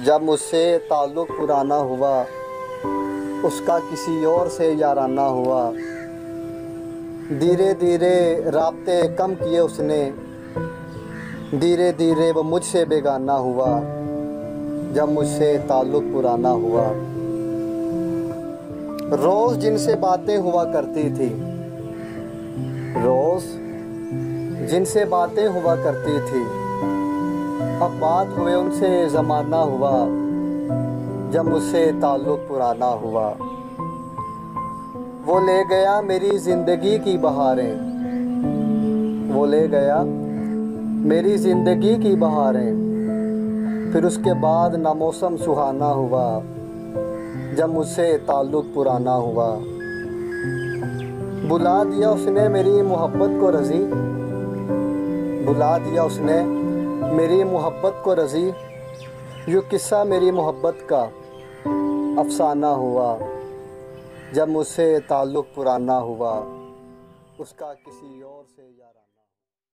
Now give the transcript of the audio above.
जब मुझसे ताल्लुक़ पुराना हुआ, उसका किसी और से याराना हुआ। धीरे धीरे राब्ते कम किए उसने, धीरे धीरे वो मुझसे बेगाना हुआ। जब मुझसे ताल्लुक़ पुराना हुआ। रोज़ जिनसे बातें हुआ करती थी, रोज़ जिनसे बातें हुआ करती थी, अब बात हुए उनसे ज़माना हुआ। जब मुझसे ताल्लुक़ पुराना हुआ। वो ले गया मेरी ज़िंदगी की बहारें, वो ले गया मेरी ज़िंदगी की बहारें। फिर उसके बाद ना मौसम सुहाना हुआ। जब मुझसे ताल्लुक़ पुराना हुआ। बुला दिया उसने मेरी मोहब्बत को रज़ी, बुला दिया उसने मेरी मोहब्बत को रज़ी। यूँ किस्सा मेरी मोहब्बत का अफ़साना हुआ। जब मुझसे ताल्लुक़ पुराना हुआ, उसका किसी और से यारा।